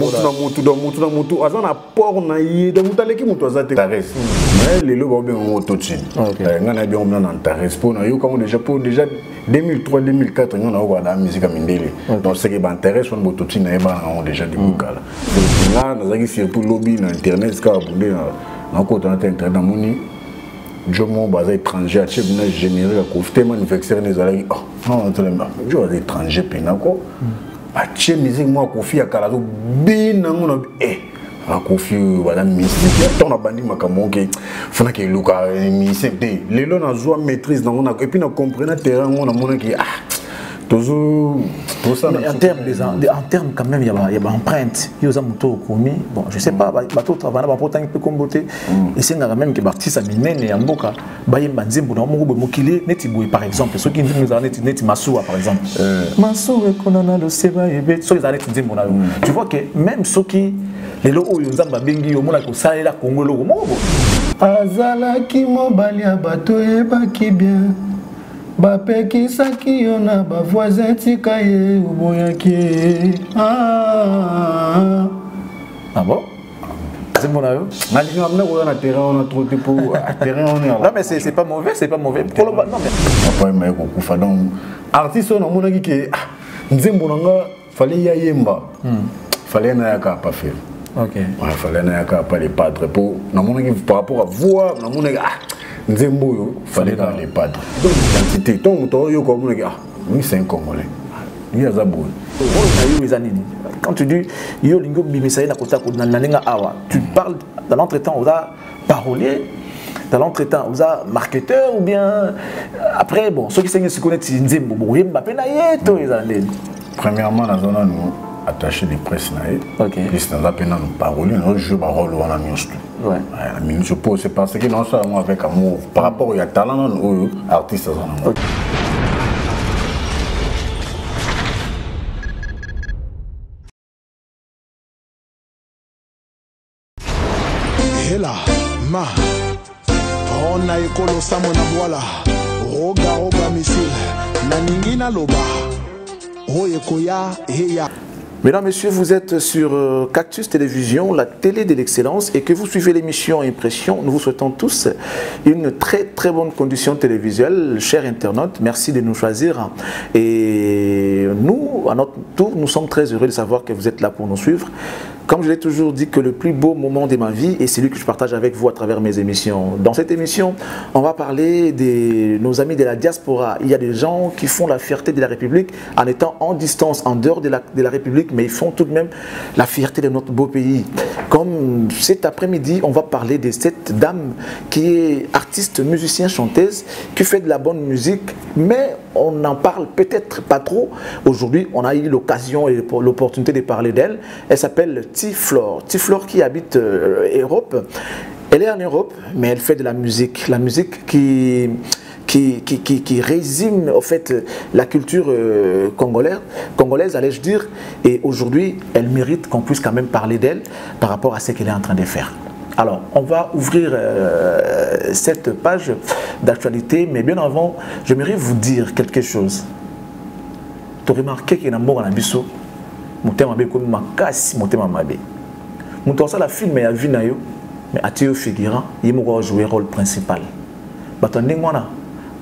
mutu azana port na yede mutaleki mutu azate tares mais les lobo bien motochin ngana bien on en tares pour na yo comme déjà pour déjà 2003 2004 on a eu la musique à Mindele donc ce qui m'intéresse on motochin na ba on déjà des boucala là na zaki sur pour lobby na internet ska abonné na côté na internet na moni Jomo baza étranger à chef na général à confter manufacture les alaki oh non tellement je suis étranger penako a chef musique moi confié à Kalado bien ngona a confié voilà musique ton bandi makambo ke fona ke luka musique de lelo na zo maîtrise na ngona et puis na comprendre terrain ngona mona ki toujours pour ça mais en termes quand même il y a empreinte il y a moto commis bon je sais pas bateau travailler ba pourtant peut comboter et c'est quand même que artiste a minene ya mboka ba yemba nzembo na mongo mokili neti boy par exemple ceux qui nous ont neti masuwa par exemple masuwa konana lo seba ebe ceux qui ont neti nzembo na tu vois que même ceux qui les lo oyo nzamba bengi yo mona ko salela kongo lo mongo azala ki mobali ya bato ebaki bien Bapeki saki yona ba voisin tikaye uboyaki ah bon c'est mon avis on a terrain on a trop de pour terrain on est là non mais c'est pas mauvais non mais après mais ko donc artiste on a monaki que nzembo nanga fallait ya yemba fallait na yaka pas faire OK ouais fallait na yaka pas les padres pour na monaki par rapport à voir na monaki Nzembo yo fallait dans les padres donc l'identité ton moto yo comme on ah oui c'est un Congolais il y a zabou quand tu dis yo lingo bimisa na kota ko na nenga awa tu parles dans l'entretemps on a parolier dans l'entretemps on a marketeur ou bien après bon ceux qui se connaissent Nzembo bo yemba pe na yeto ezande premièrement dans zone nous attaché de presse naé plus dans la peine nous parolier nous joue un rôle on a mis ouais je pense c'est parce que non seulement avec amour par rapport au talent aux artistes et là ma on a écolo samona voilà roga missile na ningina loba oyekoya heya. Mesdames, Messieurs, vous êtes sur Cactus Télévision, la télé de l'excellence, et que vous suivez l'émission Impression. Nous vous souhaitons tous une très très bonne condition télévisuelle. Chers internautes, merci de nous choisir. Et nous, à notre tour, nous sommes très heureux de savoir que vous êtes là pour nous suivre. Comme je l'ai toujours dit, que le plus beau moment de ma vie est celui que je partage avec vous à travers mes émissions. Dans cette émission, on va parler de nos amis de la diaspora. Il y a des gens qui font la fierté de la République en étant en distance, en dehors de la République, mais ils font tout de même la fierté de notre beau pays. Comme cet après-midi, on va parler de cette dame qui est artiste, musicien, chanteuse, qui fait de la bonne musique, mais on n'en parle peut-être pas trop. Aujourd'hui, on a eu l'occasion et l'opportunité de parler d'elle. Elle s'appelle Tiflor. Tiflor qui habite Europe. Elle est en Europe, mais elle fait de la musique qui résume en fait la culture congolaise, allais-je dire. Et aujourd'hui, elle mérite qu'on puisse quand même parler d'elle par rapport à ce qu'elle est en train de faire. Alors, on va ouvrir cette page d'actualité, mais bien avant, j'aimerais vous dire quelque chose. Tu as remarqué qu'il y a un mot dans biso, motema mabe comme makasi motema mabe. Muto ça la film ya vie na yo, mais atio figurant, il m'a jouer rôle principal. Bato ndenge mwana,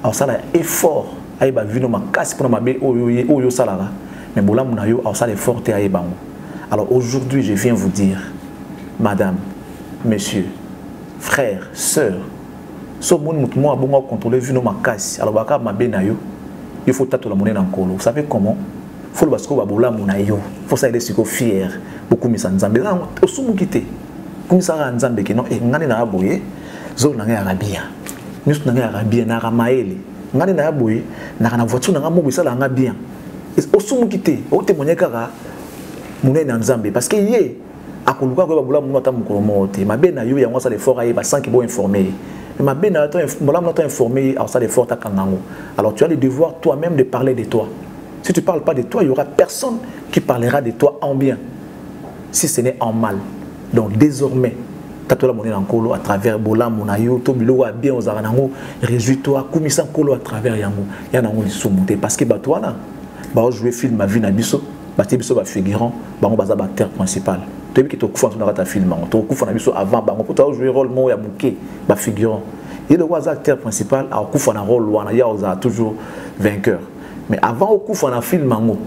alors ça la effort, ay ba vie no makasi pour mabe oyo salara, mais bolamu na yo, alors ça l'effort te ay bango. Alors aujourd'hui, je viens vous dire, madame, messieurs, frères, sœurs, so mon moutmo a bon contrôler vu no makasi. Alors baka mabe na yo, il faut tato la monnaie dans colo. Vous savez comment? Faut le basko babola munayo. Faut ça aider siko fier. Beaucoup misa nzambe. Osumu kité. Comme ça nzambe ki non e ngani na aboye, zo na ngaya rabia. Nyusu na ngaya rabia na ramaele. Ngani na aboye, na kana voiture na ngamo bisala nga bien. Osumu kité, o témoigner kaka munai na nzambe parce que yé akoluka ko babola munu ata mukolo mote. Mabe na yo ya ngwa ça les fort aye ba sans ki bo informer. Mais ben informé, alors ça les fort à Kangango. Alors tu as le devoir toi-même de parler de toi. Si tu ne parles pas de toi, il n'y aura personne qui parlera de toi en bien, si ce n'est en mal. Donc désormais, tatola monnaie en colo à travers Bola Monayo, Tobilo a bien aux Aranango, réjouis-toi, Koumisan colo à travers Yango. Yango ils sont montés parce que toi là, bah jouer film ma vie na biso, batie biso ba figurant bango baza ba acteur principal to bi ki to kufa na ta film to kufa na biso avant bango pour to jouer rôle mo ya muke ba figurant et le roi acteur principal a kufa na rôle wana ya oza toujours vainqueur mais avant au kufa na film mango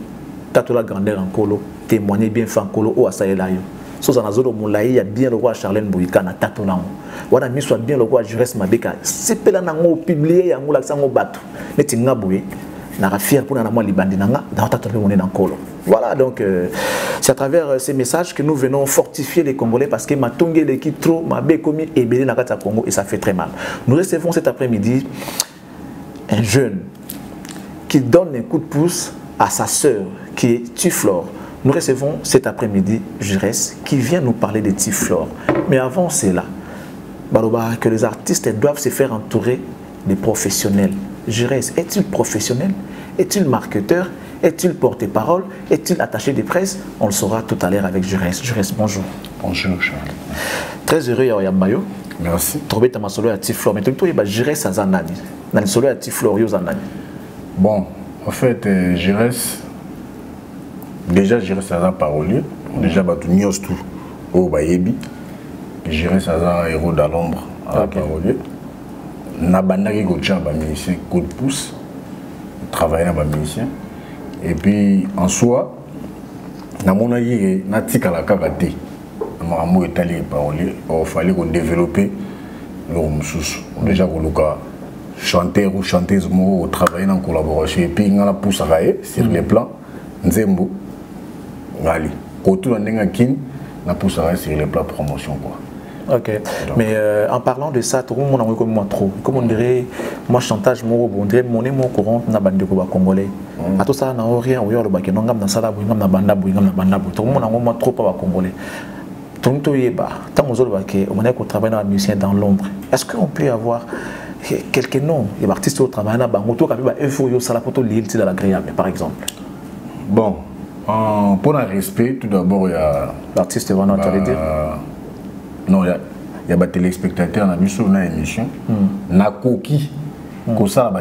tato la grandeur en colo témoigner bien fait en colo o asaela yo so za nazolo mulai ya bien le roi Charlène Bouyika na tato lango wana mi soit bien le roi Jurès Mabeka sepela nango publier yango la sango bato neti ngaboué na fier pour na moi libandi nanga dans tato pe on est dans colo. Voilà, donc c'est à travers ces messages que nous venons fortifier les Congolais parce que Matongue l'équipe trop m'a commis et belé na kata Congo et ça fait très mal. Nous recevons cet après-midi un jeune qui donne un coup de pouce à sa sœur qui est Tiflore. Nous recevons cet après-midi Jurès qui vient nous parler de Tiflore. Mais avant cela, Baloba, que les artistes doivent se faire entourer des professionnels. Jurès, est-il professionnel? Est-il marketeur? Est-il porte-parole? Est-il attaché de presse? On le saura tout à l'heure avec Jurès. Jurès, bonjour. Bonjour, Charles. Très heureux, Yambayo. Merci. Trouvé ta solo à Tiflore. Mais tu as Jurès à Zanani. Dans le solo à Tiflore, Zanani. Bon, en fait, Jurès, déjà, Jurès à Zan parolier. Déjà, tu nios tout au Bayebi. Jurès à Zan héros de l'ombre à parolier. Nabandaki Gocha, musicien, coup de pouce. Travailler dans les musiciens. Et puis en soi, dans mon avis, natika la kagate, maman est allé parler, il fallait qu'on développe le musus. Déjà qu'on a chanteur ou chanteuse mo travailler en collaboration et puis on a poussé sur les plans nzembo ngali. Kotu na nenga kin na poussé sur les plans promotion quoi. Ok, donc, mais en parlant de ça, tout le monde a comme moi trop. Comme on dirait, moi chantage, moi on dirait mon émo courant na bande ko ba congolais. À tout ça na rien, on y le baké non ngam na sala bu ngam na banda bu ngam na banda bu. Tout le monde a moi trop pas ba congolais. Tonto yeba, tant on zo le baké, on est qu'on travaille dans la musicien dans l'ombre. Est-ce qu'on peut avoir quelques noms et artistes au travail na bango to ka ba info yo sala poto l'île dans l'agréable par exemple. Bon, pour un respect, tout d'abord il y a l'artiste vraiment tu allais dire. Non, il y a des téléspectateurs dans l'émission. Na coquille, comme ça,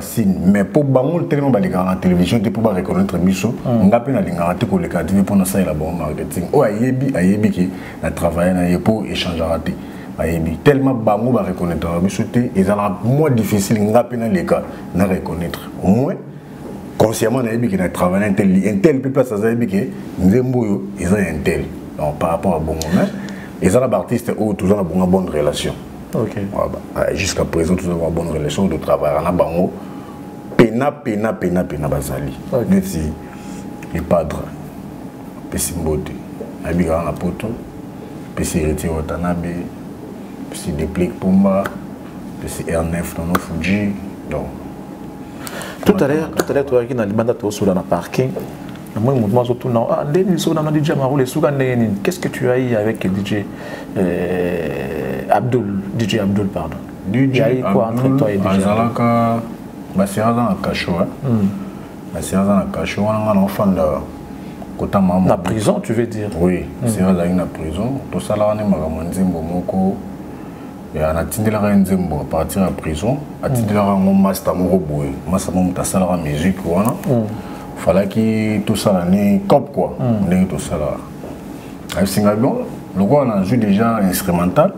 mais pour bango tellement la télévision, tu peux pas reconnaître Misso. On a peine à l'ingarate pour les cadres pour nous ça la bon marketing. Oh, ayebi qui a travaillé na pour échanger raté. Ayebi tellement bango va reconnaître Misso et ça sera moins difficile. On a peine les cas na reconnaître. Au moins consciemment ayebi qui a travaillé un tel peut pas ça ayebi qui nzembo ils ont un tel. Donc par rapport à bon moment. Et ça, les artistes ont toujours une bonne relation. Okay. Jusqu'à présent, toujours une bonne relation de travail. On a bango, pena bazali. Même si les padres, pesi mbote, abiga na poto, pesi reti watanabe, pesi déplique pumba, pesi R9 dans nos Fuji. Donc. Tout à l'heure, tu as dit dans le mandat sur le parking. Qu'est-ce que tu as eu avec DJ Abdul, pardon. DJ Abdul, quoi entre toi et DJ la prison, tu veux dire? Oui, c'est dans la prison. Tout ça là, on est nzembo moko. Et on a tindé la nzembo à partir de la prison. A tindé la master moko boy. Master moko ta sala musique voilà. Fallait que tout ça là cop quoi. Tout ça là. Avec Singabion, le gars on a joué déjà instrumental.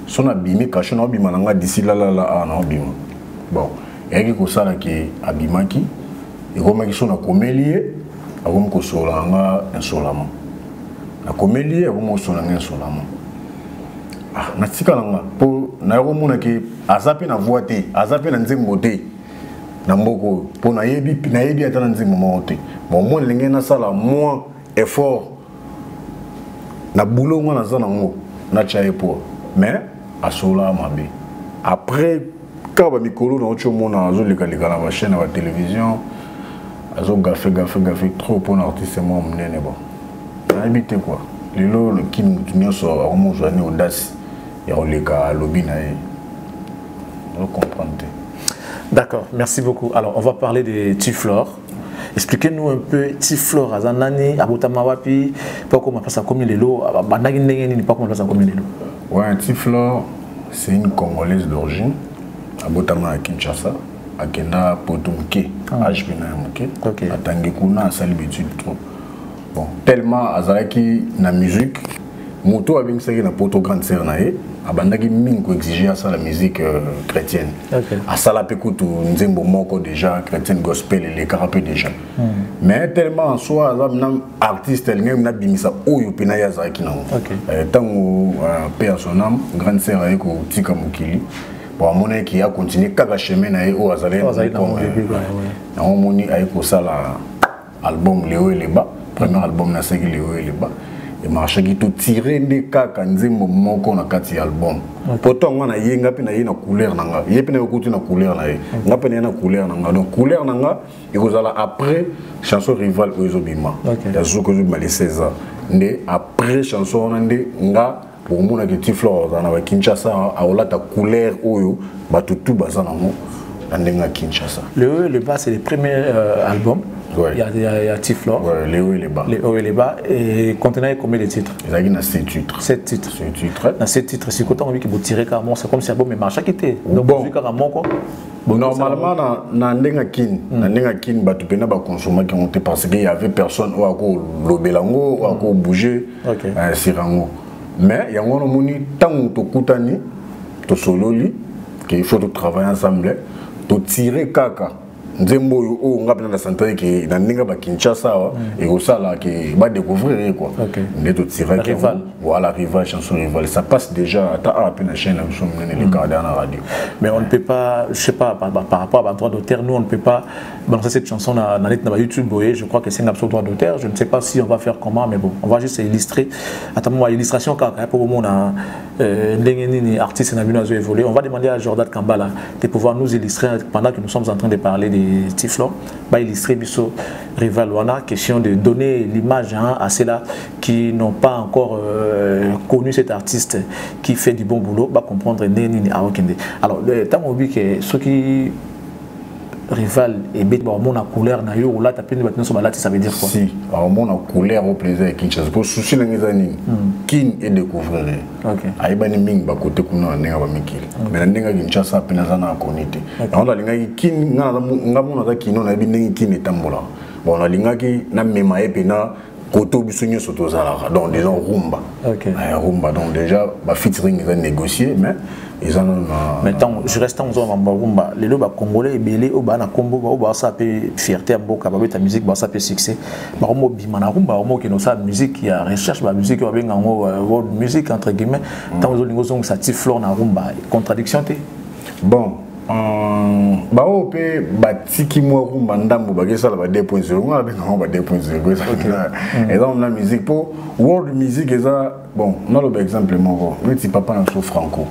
Son abîmé caché na abîma nanga d'ici là na abîma. Bon, et que ça là qui abîma qui et comme qui sont na comélier, comme ko solanga insolamment. Na comélier comme solanga insolamment. Ah, na tika nanga pour na ko mona ki azapi na voité, azapi na nzembo te. Namboko pour nayebi ata nzi moment te bon moi lingi na sala moins effort na boulot moi na zana ngo na chaye pour mais asola mabe après quand ba mikolo na ocho mona azo leka na chaîne na télévision azo gafé trop pour un artiste moi mnene bon nayebi te quoi lelo le kim tunyoso a mo journée audace ya oleka lobby na e on comprend. D'accord, merci beaucoup. Alors, on va parler de Tiflore. Expliquez-nous un peu Tiflore, Azanani, Abotamawapi, pas comment on passe à combien de l'eau, pas comment on passe à combien de l'eau. Ouais, Tiflore, c'est une Congolaise d'origine, Abotama à Kinshasa, à Kenda Potumke, HPNA Muke, à Tangekuna, à Salibétude trop. bon tellement azalaki na musique moto avec ça na poto grande sœur nae abandaki mingi ko exiger à ça la musique chrétienne à ça la pekutu nzembo moko déjà chrétienne gospel les carapé déjà mais tellement en soi azam artiste elle na bimisa oyo pena ya zaki na tango père son âme grande sœur aye ko tika mokili bon mona qui a continué kaka chemin na ye o azalé na moni aye ko sala album Léo et les bas premier album na seki Léo et les bas et marché qui tout tiré des kaka nzembo moko na kati album pourtant on a yenga pe na yena couleur nanga yepe na okuti na couleur na ye ngape na couleur nanga donc couleur nanga et vous allez après chanson rival ozobima ya zoko zo mali 16 ans ndé après chanson ndé nga pour mona que Tiflor na ba Kinshasa a olata couleur oyo batutu bazana mo ndenga Kinshasa le bas c'est le premier album. Ouais. Il y a Tiflor. Ouais, les hauts et les bas. Les hauts et les bas. Et contenant combien de titres? Il y a 7 titres. 7 titres. 7 titres. Dans 7 titres, c'est quand on a vu qu'il faut tirer carrément, c'est comme si un bon mais marche qui était. Donc bon. Carrément quoi. Bon, normalement na ndenga kin batu pena ba consommer qui ont été parce qu'il y avait personne ou à ko lobelango ou à ko bouger sirango. Mais il y a un moni tant to kutani to sololi qu'il faut travailler ensemble to tirer kaka nzembo o ngapena na santé qui na ninga ba Kinshasa et au sala qui va découvrir quoi mais to tirer rival voilà rival chanson rival ça passe déjà à peine la chaîne nous sommes les cadres dans la radio mais on ne peut pas je sais pas par rapport à droit d'auteur nous on ne peut pas balancer cette chanson na YouTube je crois que c'est un absolu droit d'auteur je ne sais pas si on va faire comment mais bon on va juste illustrer attends illustration car pour moi on a ndengeni artiste na bino évoluer on va demander à Jordan Kambala de pouvoir nous illustrer pendant que nous sommes en train de parler de Tiflor, va illustrer biso rival wana question de donner l'image à ceux-là qui n'ont pas encore connu cet artiste qui fait du bon boulot, va comprendre neni a okende. Alors le temps on dit que ceux qui rival et bête bon mon couleur na yo là tapé maintenant sur balati ça veut dire quoi? Si alors mon couleur au plaisir Kinshasa pour souci na ngezani kin et découvrir aibani ming ba côté kuna nenga ba mikili mais nenga Kinshasa pena sana konite on a linga kin nga mona za kino na bi nengi kin etambola bon na linga ki na mema epena koto bisonyo soto zala donc disons rumba rumba donc déjà ba featuring ils ont négocié mais ils en ont maintenant je reste en zone rumba les loba congolais belé au bana combo au ba ça peut fierté mboka ba ta musique ba ça peut succès ba mo bimana rumba mo ki no sa musique il y a recherche ba musique ba benga ngo world music entre guillemets tant zo lingo zongo sa Tiflor na rumba contradiction té bon ba opé batiki mo rumba ndambo ba kesala ba 2.0 ngala benga ba 2.0 et donc la musique pour world music eza bon on a le exemple mon petit papa na so franco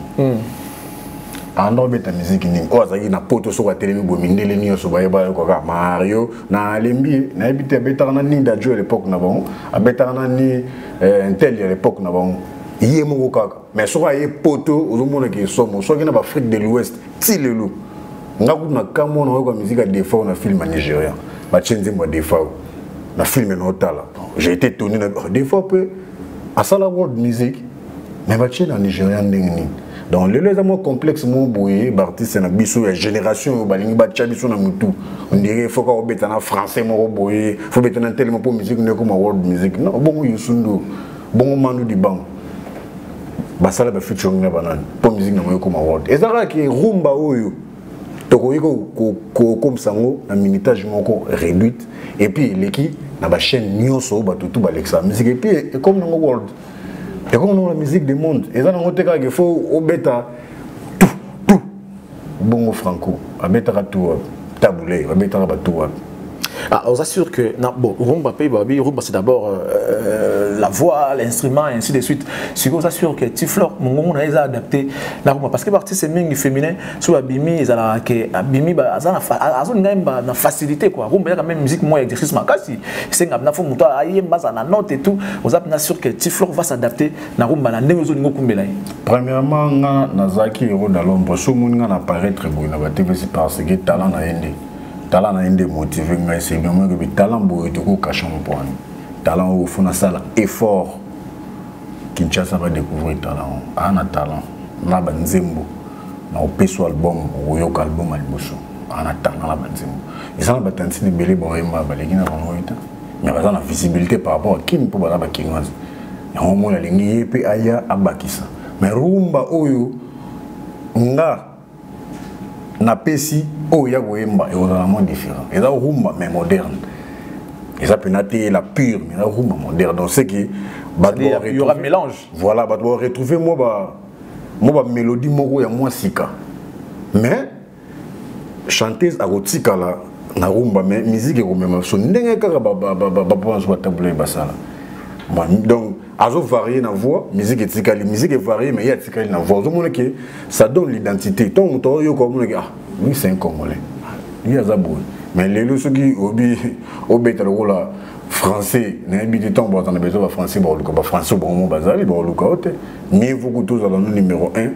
ando beta musique ni o azaki na poto so kwa telemi bo mindele ni so ba yeba ko ka Mario na lembi na ebite beta na ninda jo à l'époque na bon abeta na ni intel à l'époque na bon yé mo kaka mais so ka yé poto ozomona ke somo so kina ba Afrique de l'Ouest ti lelo ngaku na kamo na ko musique à défaut na film nigérien ba chenzi mo défaut na film na otala j'ai été étonné des fois peu à ça la world music mais ba chenzi na nigérien ndengni donc le les complexe mon boye artiste na biso ya génération balingi ba chabiso na mutu on dirait faut ko beta na français mo boye faut beta na tellement pour musique ne comme world music non bon yusundo bon manu di bang basala ba featuring na banane pour musique na mo comme world ezara ki rumba oyo toko ko comme sango na minutage moko réduite et puis l'équipe na ba chaîne nyonso ba tout ba lexa musique et puis comme na world et comme dans la musique du monde et ça on te faut au bêta tout bon franco à bêta tout taboulé à bêta tout. Ah, on s'assure que bon, rumba c'est d'abord la voix, l'instrument et ainsi de suite. Si on s'assure que Tiflor, mon a adapté la rumba parce que partie c'est même féminin sur Abimi ils a que Abimi a facilité quoi. Rumba il y a quand même musique moins exercice makasi. C'est ngabna fo muto aye basa na note et tout. On s'assure que Tiflor va s'adapter na rumba na nezo ngo kumbela. Premièrement na zaki ero dans l'ombre so mun nga na paraître boy na ba TV c'est parce que talent na yende. Talent a été motivé, c'est bien que le talent est tout caché en point. Talent au fond de ça, effort. Kinshasa va découvrir talent. On a talent. On a Banzembo. On a un album, on a un album à l'immotion. On a talent à Banzembo. Et ça, on a tenté de belé bon, on a balayé dans le mais baza na visibilité par rapport à King pour bala ba Kingazi yango mona lingi pe aya abakisa mais rumba oyo nga na pesi oyo ya koyemba et totalement différent et ça rumba mais moderne et ça peut nater la pure mais la rumba moderne donc c'est que il y aura mélange voilà bah doit retrouver moi mélodie moko ya moi sika mais chanteuse agotika la na rumba mais musique est même so ndenge kaka ba pense ba tabler basala donc azo varier na voix musique est variée mais il y a tikali na voix donc que ça donne l'identité ton moto yo comme ah lui c'est un Congolais lui a zabou mais les lots qui obeta le rôle français na habité ton bon on a besoin de français bon le français bon mon bazali bon le côté mais vous tous dans le numéro 1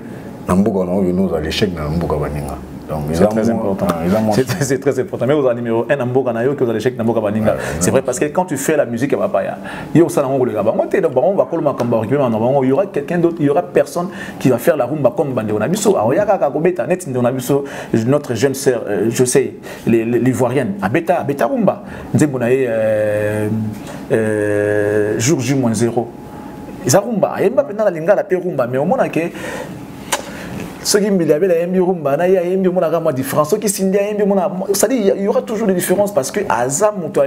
na mboka na yo nous à l'échec na mboka baninga. C'est très important. C'est très important. Mais vous avez numéro 1 Namboka Nayo que vous allez checker Namboka Baninga. C'est vrai parce que quand tu fais la musique à Mapaya, il y aura quelqu'un d'autre, il y aura personne qui va faire la rumba comme Bandeonabiso. Alors il y a Kakobeta, Net Ndonabiso, notre jeune sœur, je sais, l'ivoirienne, à Beta Rumba. Nzembonaye jour J-0. Ils a rumba. Il y a maintenant la linga la paix rumba, mais au moins que ceux qui me disent la rumba, il y a une différence. Ceux qui s'indient, il y aura toujours des différences parce que Azam, tu as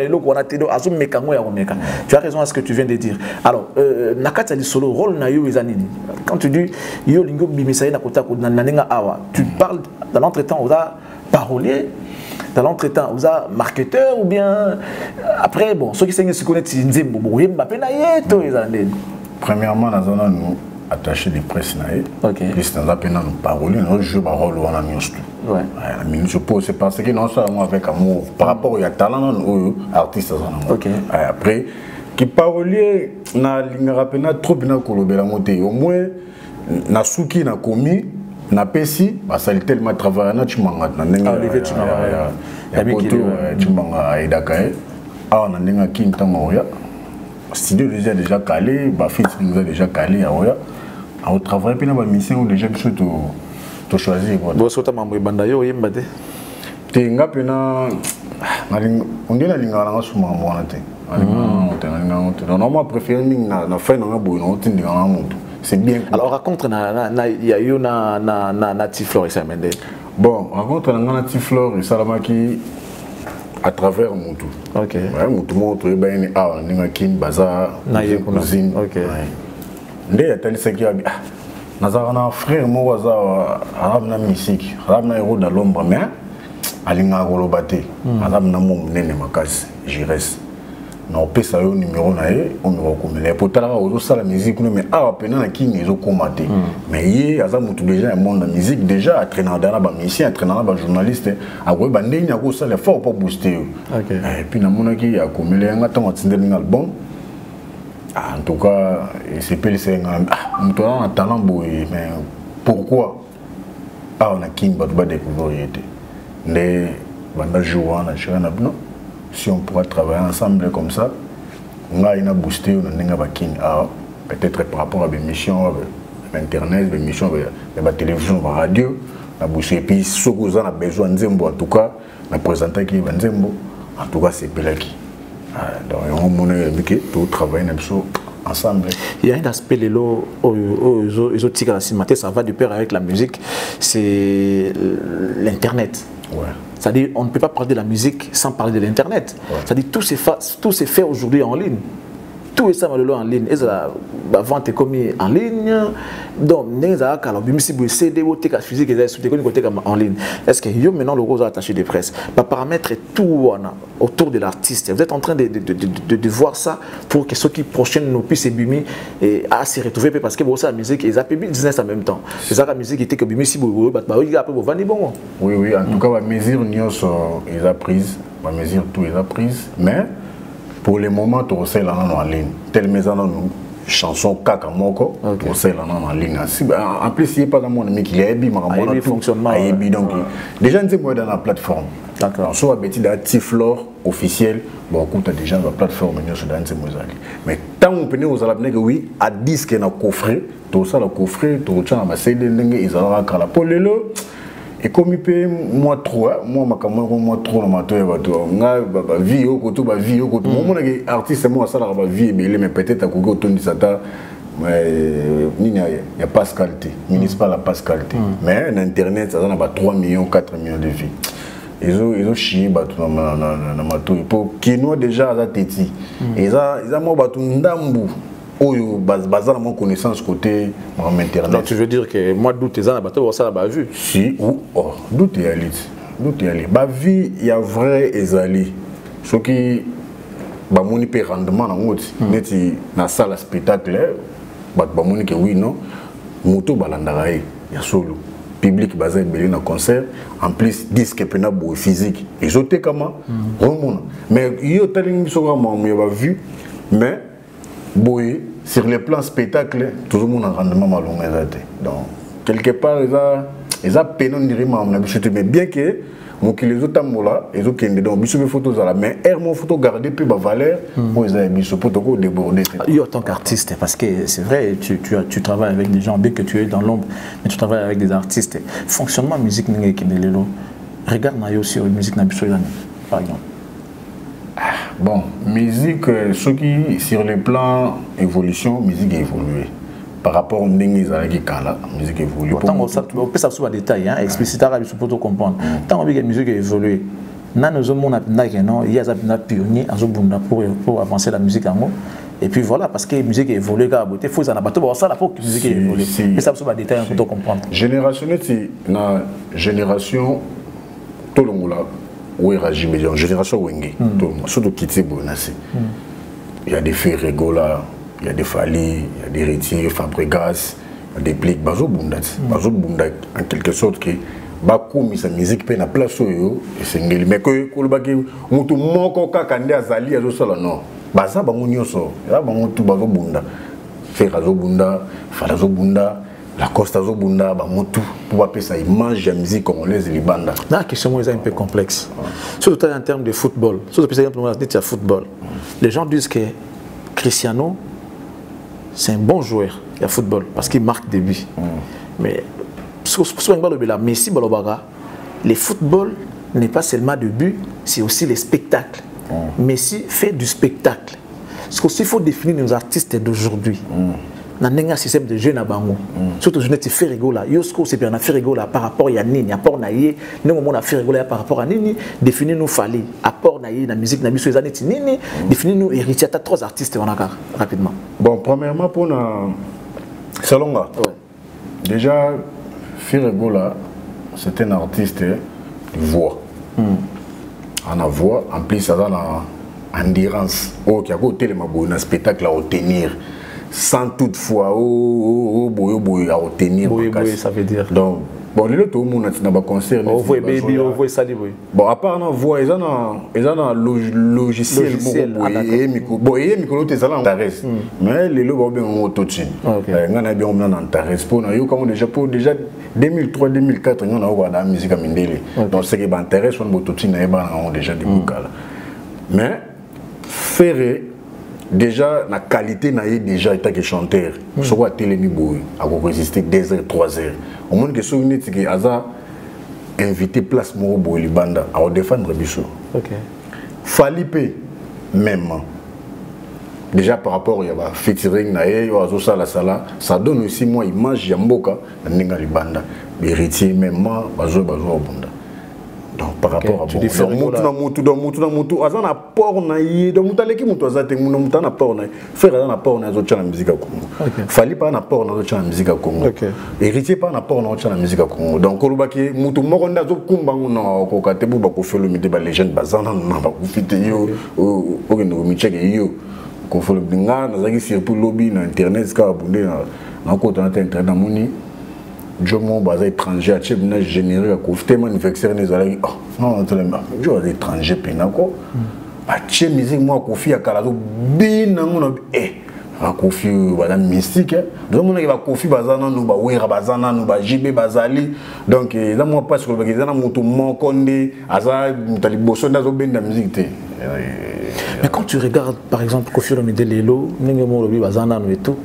raison à ce que tu viens de dire. Alors, Nakata li solo rôle na yo izanini. Quand tu dis yo lingo bimisaye na kota nanenga awa, tu parles dans l'entretemps aux parolier, dans l'entretemps aux marketeur ou bien après bon, ceux qui se connaissent Nzembo, Mbappé na yeto izanini. Premièrement, dans zone nous attaché de presse naé plus dans la peine nous parler nous jouer un rôle on a mis tout ouais mais je pense c'est parce que non seulement avec amour par rapport au talent aux artistes après qui parolier na linga rapena trop bien kolobela moté au moins na suki na komi na pesi ba ça tellement travailler na chimanga na nenga Olivier Chimanga ya bitu chimanga aidakae ah na nenga king tango ya studio déjà calé ba fils nous a déjà calé à oya au travail puis na ba mission déjà que to choisir quoi bo sota mambo banda yo yemba te te nga pena on dit la linga na suma mwana te normalement préféré na fin na bo no tindi nga mutu c'est bien alors raconte na ya yo na Tiflor et ça mende bon raconte na Tiflor et salamaki à travers Moutou. Ok. Ouais, Moutou montre ben ah ninga kin baza na cousine. Ok. Ndé tel ce qui a nazarana frère mo waza arabe na musique, arabe na héros dans l'ombre mais alinga golobate. Arabe na mom nene makasi, jires. Na opesa yo numéro na ye, on me reconnaît. Pour tala ozo sala musique mais ah pena na king ezo komate. Mais yé aza Moutou déjà un monde de musique déjà entraîneur dans la musicien, entraîneur ba journaliste, a ko ba ndeni ko sala fort pour booster. OK. Et puis na monaki ya komele nga tango tindeli album. En tout cas, c'est pas le Sénégal. Moutou a talent boy mais pourquoi ah on a king ba découvrir était. Les banda jouer na chana non. Si on pourra travailler ensemble comme ça, on a une boosté, on a peut-être par rapport à des missions internet, des missions de la télévision, de la radio, on a boosté. Et puis, ce que vous avez besoin de Nzembo, en tout cas, on a présenté qui est Nzembo, en tout cas, c'est Pelaki. Donc, on a travailler ensemble. Il y a un aspect les lots aux autres ça va de pair avec la musique, c'est l'internet. Ouais. C'est-à-dire on ne peut pas parler de la musique sans parler de l'internet. Ouais. C'est-à-dire tout s'est fait aujourd'hui en ligne. Tout est ça en ligne. Et la vente est commise en ligne. Donc, CD physique en ligne. Est-ce que maintenant le rose attaché de presse va paramétrer tout autour de l'artiste? Vous êtes en train de voir ça pour que ceux qui prochaines nous puissent s'ébumi et à se retrouver parce que la musique ils appellent business en même temps. C'est ça la musique était que bimi si vous oui oui en tout cas la mesure ils a prise, la mesure tout ils a prise mais pour le moment, tu sais là en ligne. Telle maison, chanson kaka moko, tu sais là en ligne. En plus, il n'y a pas de monde mais qui est bien, fonctionnement. Donc, déjà, nous sommes dans la plateforme. D'accord. Soit bêtis dans Tiflor officiel, bon, tu as déjà la plateforme, mais tant qu'on peut aux alabnés que oui, à 10 qu'il y a un coffret, tu as le coffret, tu as un CD, ils ont la pour le et comme il peut moi trop moi trop dans ma vie vie au côté moi artiste moi ça la vie mais peut-être à côté autour de ça il n'y a pas de qualité municipal a pas de qualité mais l'internet ça a 3 millions 4 millions de vies ils ont chié dans ma tour pour qui nous déjà à téti ils ont moi batu ndambu oyo bazar mon connaissance côté internet. Donc tu veux dire que moi doute ça bateau ça ba vu si ou oh doute y aller ba vie il y a vrai ezali ce qui ba moni pe rendement na ngoti neti na salle spectacle ba moni que oui non moto balandara ya solo public bazar belé na concert en plus disque pena bo physique et zoté comment mais yo telling so vraiment il ba vu mais boy sur le plan spectacle tout le monde a rendement malon donc quelque part ils a peine on dirait mais bien que mon qui les autres mola ils ont qu'une donc biso photos là mais mon photo garder puis ba valeur moi ils ont biso photo déborder en tant qu'artiste parce que c'est vrai tu travailles avec des gens bien que tu es dans l'ombre mais tu travailles avec des artistes fonctionnement musique n'engé qui lelo regarde na yo aussi musique na biso par exemple. Bon, musique, ce qui sur le plan évolution, musique a évolué. Par rapport à la musique évolue. On peut s'assurer des détails, expliciter pour comprendre. Tant que la musique a évolué, il y a des pionniers pour avancer la musique en haut. Et puis voilà, parce que la musique a évolué, il faut que la musique a évolué. Mais ça peut des détails pour comprendre. Génération, c'est une génération, tout le monde là. Oui, génération Wenge, surtout Kitsi Bonassi. Il y a des Ferregola, il y a des Fali, il y a des Rétiers, Fabregas, il y a des Pliques, Bazo Bundat. Bazo Bundat, en quelque sorte, que Bakou mis sa musique peine à place et c'est ngeli. Mais que Kolbaki, Moutou Moko Kakande Azali, Azo Sala, non. Baza Bangunyo so, là Bangutu Bazo Bunda. Ferrazo Bunda, Falazo Bunda. La Costa Zobunda, Bamotu, pour appeler ça image de la musique congolaise et les bandes. La question est un peu complexe. Surtout en termes de football. Surtout en termes de football. Les gens disent que Cristiano, c'est un bon joueur de football parce qu'il marque des buts. Mais Messi, le football n'est pas seulement de but, c'est aussi les spectacles. Messi fait du spectacle. Ce qu'il faut définir nos artistes d'aujourd'hui. Dans un système de jeunes à Bango, surtout je ne sais pas rigoler. Yosko c'est bien on a fait rigoler par rapport à Nini, apport naïe. Nous on a fait rigoler par rapport à Nini. Définir nous fallait apport naïe la musique na biso ezaneti Nini. Définir nous héritier à 3 artistes on a rapidement. Bon premièrement pour na Salonga. Déjà Firigola c'est un artiste de voix. On a voix en plus ça a la endurance. Oh qui a côté le mabo un spectacle à obtenir. Sans toutefois à obtenir ça veut dire donc bon tout le monde n'a pas concert bon à part la voix ils ont un logiciel et micro mais les logos bien autotune on a bien on t'arrête pour déjà 2003 2004 on a eu la musique à Mindele donc ce qui m'intéresse on autotune on déjà des mais faire déjà la qualité n'a déjà été chanteur soit télémi boy à résister 2 heures 3 heures au monde que souvenir que Aza invité place Moro boy libanda à défendre biso Falipe même déjà par rapport il y a featuring na yo azo sala ça donne aussi moi image ya mboka ninga libanda héritier même bazo bunda. Donc par rapport à Azan a port naïe donc mutaleki mutu azate mutu na port naïe frère na port na zo tcha la musique à Congo Fali pas na port na zo tcha la musique à Congo héritier pas na port na zo tcha la musique à Congo donc kolobaki mutu moko nda zo kumba ngona ko katebu ba ko felo mite ba legend bazana na ba ko fite yo o ngendo mi cheke yo ko felo binga na zaki surtout lobby na internet ka bunde na ko to na internet na moni Jomo bas étranger à Tchèbna généré à Koufté manufacture les allées non je suis étranger pénako à Tchèb musique moi Kofi à Kalazo bien on a Kofi voilà mystique donc on a Kofi bazana nous ba wera bazana nous ba JB bazali donc là moi pas sur le bagage na moto monkonde aza taliboso ndazo ben la musique mais quand tu regardes par exemple Kofi Olomide Lelo ningo lobi bazana nous et tout.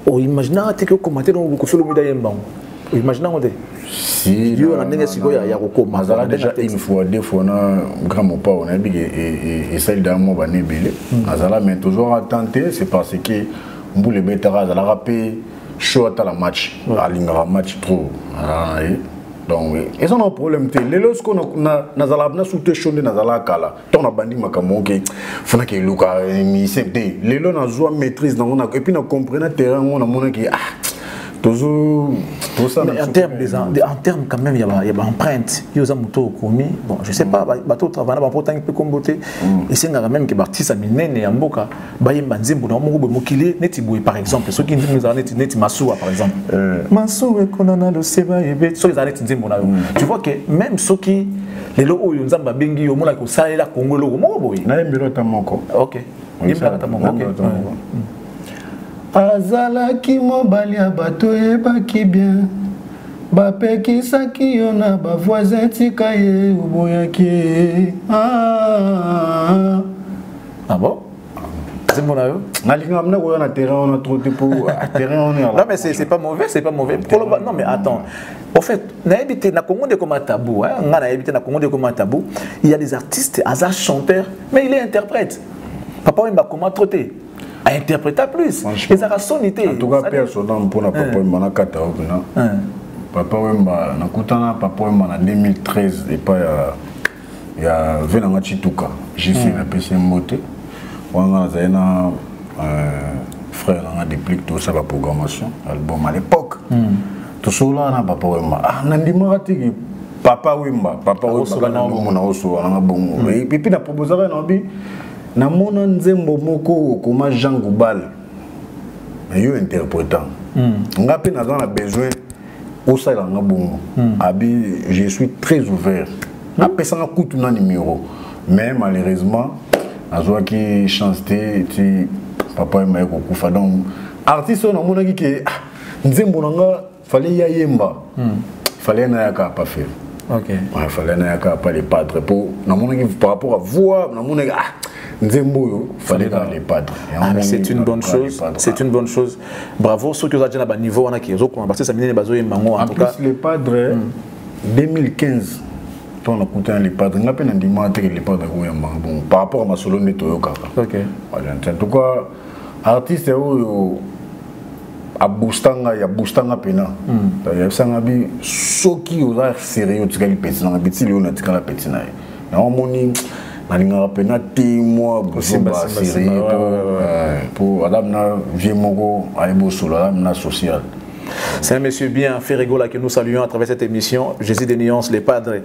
Oh, imaginez que commenter dans le Kofi Olomide Yemba. Imaginez si yo na ndenge siko ya kokoma mazala déjà une fois deux fois na grand mon pas on a dit et celle d'un mois va nebele mazala mais toujours à tenter c'est parce que mboule betara za la rapé chaud à la match alinga match trop donc ils ont un problème les lorsqu'on nazala na souté chaud nazala kala ton a bandi makambo ke fona ke luka mi c'est les lo na zo maîtrise dans on et puis na comprendre terrain on a mona ki toujours ça. Mais en termes quand même il y a empreinte il y a moto commis bon je sais pas bateau travailler ba pourtant peut comboter et c'est quand même que baptiste minene ya mboka ba yemba nzembo na moko mokili neti boy par exemple ceux qui nous ont neti masuwa par exemple masuwa konana lo seba ebe ceux qui arrêtent nzembo na tu vois que même ceux qui les lo oyo nzamba bengi yo mona ko salela kongo lo moko boy na mbiro ta moko OK mbiro ta moko OK azalaki mobali ya bato ebaki bien bapekisaki yo na bavoisin tika ye oboyaki ah bon c'est mon avis na terrain on a trop de pour terrain on est non mais c'est pas mauvais non mais attends en fait na habité na Congo de comme tabou hein on a habité na Congo de comme tabou il y a des artistes hasard chanteurs mais il est interprète papa il va comment traiter à interpréter plus et ça a sonité en tout cas personne pour na papa il kata opina papa wemba nakutana papa wemba na 2013 et pas il y a venanga chituka j'ai fait la PCM moté wanga zaina frère na déplique tout ça la programmation album à l'époque tout cela na papa wemba nandima tiki papa wemba na mona oso na bongo et puis na proposer na bi na mona nzembo moko koma Jean Goubal mais yo interprétant ngapi na dans besoin au ça nga bongo abi je suis très ouvert après ça na kutu na numéro mais malheureusement azwa ki chance ti papa ma ko kufa donc artiste on mona ki ke nzembo nga fallait ya yemba fallait na ya ka pas faire OK ouais fallait na ya ka pas les padres pour na mona ki par rapport à voix na mona Nzembo, fallait dans les padres. C'est une bonne chose. C'est une bonne chose. Bravo. Ceux qui ont déjà un niveau, on a qui ont parce que ça mine les mango. En plus, les padres, 2015, on a écouté les padres. On a peine que les padres bon par rapport à ma solo nettoyo kaka. OK. En tout cas, artiste a boostanga ya boostanga pena. Ya sanga bi soki oza sérieux tikali petit na biti li on a tikala petit na. Na on moni nalinga pena témoin pour Adam na vieux mogo aibo solo Adam na social. C'est un monsieur bien, Ferrego, là, que nous saluons à travers cette émission. Jésus des nuances, les padres.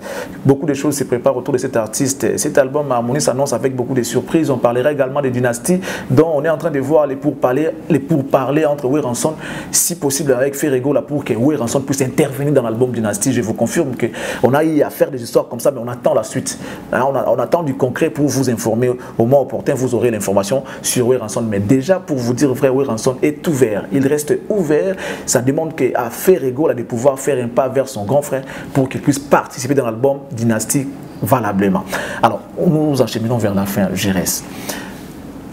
Beaucoup de choses se préparent autour de cet artiste. Cet album Harmonie s'annonce avec beaucoup de surprises. On parlera également des dynasties, dont on est en train de voir les pourparlers entre Weranson, si possible avec Ferrego, là, pour que Weranson puisse intervenir dans l'album Dynastie. Je vous confirme qu'on a eu à faire des histoires comme ça, mais on attend la suite. On attend du concret pour vous informer. Au moment opportun, vous aurez l'information sur Weranson. Mais déjà, pour vous dire vrai, Weranson est ouvert. Il reste ouvert. Ça demande qu'à Ferrego de pouvoir faire un pas vers son grand frère pour qu'il puisse participer dans l'album Dynastie valablement. Alors, nous nous acheminons vers la fin, Gérès.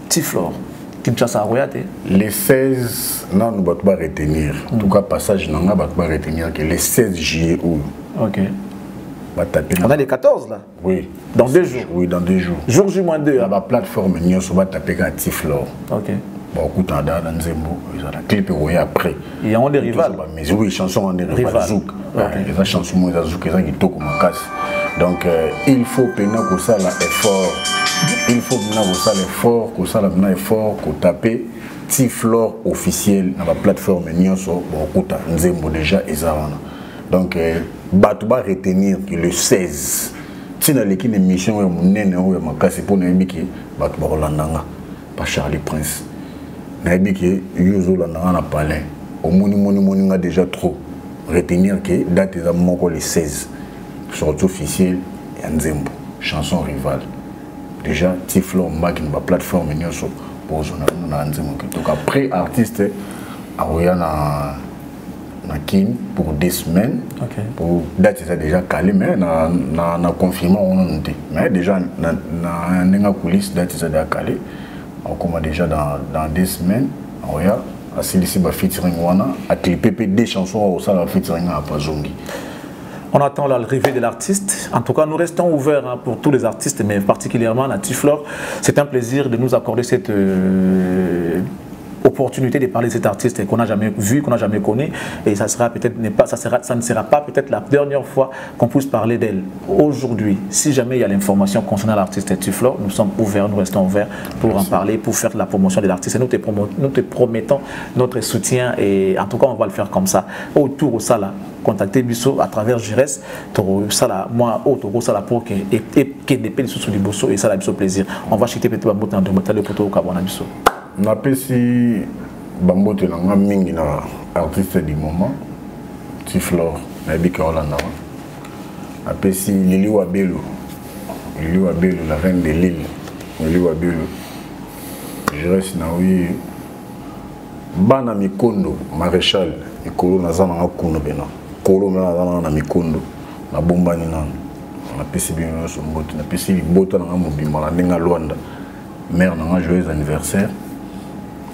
Tiflor, Kinshasa Royate. Les 16, non, nous ne pouvons pas retenir. En tout cas, passage, nous ne pouvons pas retenir que les 16 juillet où. OK. On a les 14 là. Oui. Dans 2 jours. Oui, dans 2 jours. Jour J-2. La plateforme, nous va taper à Tiflor. OK. Bon, écoute, on a Nzembo, ils ont la clip après. Il y a des rivales. Mais oui, chansons on est rivales. Zouk. Les chansons moi Zouk, ils ont qui toquent ma casse. Donc il faut pénal que ça l'effort. Il faut pénal que ça l'effort, que ça l'effort, que taper Tiflor officiel dans la plateforme Nyonso. Bon, écoute, Nzembo déjà ils ont. Donc Batouba retenir que le 16. Si dans l'équipe émission mon nene ou ma casse pour nous qui Batouba Rolandanga par Charlie Prince. Naibiki Yuzo Landana Palais. Au moni déjà trop. Retenir que date est à les 16. Sortie officielle et Nzembo. Chanson rivale. Déjà, Tiflor Mac une plateforme pour Nzembo. Donc après artiste Aroya na Kin pour 2 semaines. Okay. Pour date c'est déjà calé mais na confirmé on était. Mais déjà na coulisses date c'est déjà calé. On commence déjà dans 2 semaines. Regarde, à Célici va featuring Wana, à clipper des chansons au salon featuring à Pazongi. On attend l'arrivée de l'artiste. En tout cas, nous restons ouverts hein, pour tous les artistes, mais particulièrement Natiflore. C'est un plaisir de nous accorder cette opportunité de parler de cet artiste qu'on n'a jamais vu, qu'on n'a jamais connu, et ça sera peut-être ça ne sera pas peut-être la dernière fois qu'on puisse parler d'elle. Aujourd'hui, si jamais il y a l'information concernant l'artiste Natiflore, nous sommes ouverts, nous restons ouverts pour en parler, pour faire la promotion de l'artiste. Et nous te promettons notre soutien, et en tout cas on va le faire comme ça. Autour au Sala, contactez Bisso à travers Jires, moi autour Sala pour que des pays sous du Bosso et ça la Bisso plaisir. On va chuter peut-être un dans le poteau au Cabana Bisso. Napesi bambote na nga mingi na artiste du moment Natiflore na bika Holanda. Napesi Lili Wabelo la reine de l'île. Lili Wabelo je reste na oui bana mikondo maréchal ikolo na zana nga kuno bena kolo na zana na mikondo na bombani na napesi bien so mbote napesi liboto na nga mobimba na ndenga Luanda mère na nga joyeux anniversaire.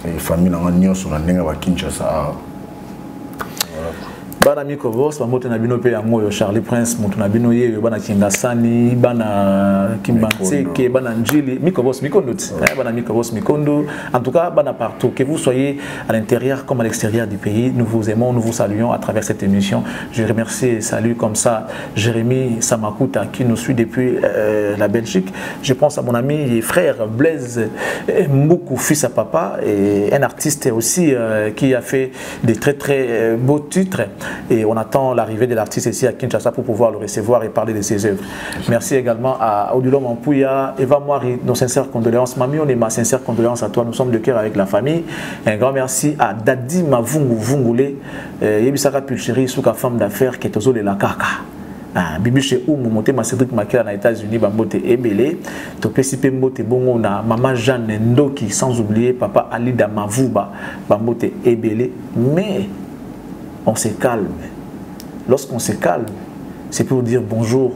Et famille na ngani nyonso na ndenga ba Kinshasa. Bana Miko Boss, bamoto na bino pe yango Charlie Prince, moto na bino ye bana Kingasani, bana Kimbanseke, bana Njili, Miko Boss Mikondo, bana Miko Boss Mikondo. En tout cas, bana partout, que vous soyez à l'intérieur comme à l'extérieur du pays, nous vous aimons, nous vous saluons à travers cette émission. Je remercie et salue comme ça Jérémy Samakuta qui nous suit depuis la Belgique. Je pense à mon ami et frère Blaise Mboukou, fils à papa, et un artiste aussi qui a fait des très beaux titres. Et on attend l'arrivée de l'artiste ici à Kinshasa pour pouvoir le recevoir et parler de ses œuvres. Merci également à Odilo Mampouya, Eva Moiri, nos sincères condoléances. Mami, on est ma sincère condoléance à toi. Nous sommes de cœur avec la famille. Un grand merci à Dadi Mavungu Vungule, Yebisaka Pulcheri, Souka femme d'affaires, qui est aux la Kaka. Bibi chez Oumou, monté ma Cédric Makela aux États-Unis, Bambote Ebele, Topesipe Mbote Bongo na Maman Jeanne Ndoki, sans oublier Papa Alida Mavuba, Bambote Ebele. Mais on se calme. Lorsqu'on se calme, c'est pour dire bonjour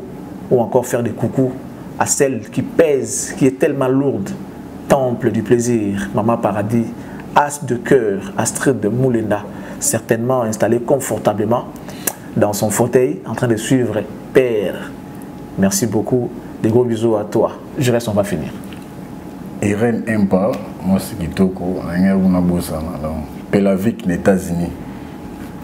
ou encore faire des coucous à celle qui pèse, qui est tellement lourde. Temple du plaisir, Maman Paradis, As de cœur, Astrid de Moulenda, certainement installée confortablement dans son fauteuil, en train de suivre Père. Merci beaucoup. Des gros bisous à toi. Je reste, on va finir. Irène Impa, moi c'est Kitoko, Pelavik, les États-Unis.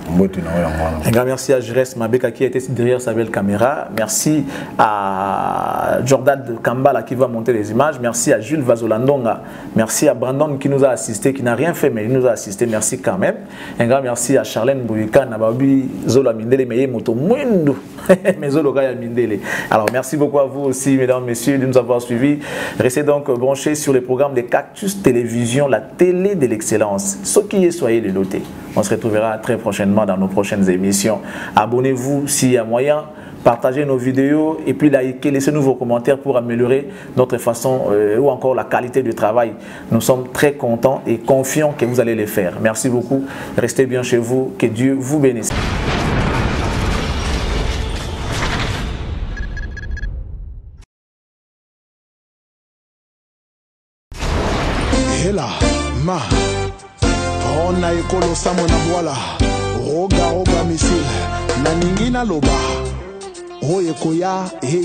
Un grand merci à Jires Mabeka qui était derrière sa belle caméra. Merci à Jordan Kambala qui va monter les images. Merci à Jules Vazolandonga. Merci à Brandon qui nous a assisté, qui n'a rien fait mais il nous a assisté. Merci quand même. Un grand merci à Charlène Bouyika, Nababi Zola Mindele, Meye Moto Mwendo. Alors merci beaucoup à vous aussi, mesdames, messieurs, de nous avoir suivis. Restez donc branchés sur les programmes de Cactus Télévision, la télé de l'excellence. Ce qui est, soyez les notés. On se retrouvera très prochainement dans nos prochaines émissions. Abonnez-vous s'il y a moyen. Partagez nos vidéos et puis likez, laissez-nous vos commentaires pour améliorer notre façon ou encore la qualité du travail. Nous sommes très contents et confiants que vous allez les faire. Merci beaucoup. Restez bien chez vous. Que Dieu vous bénisse. Hela, ma, on a ekolo samona boala, roga missile, na ningina loba, oye koya, heya.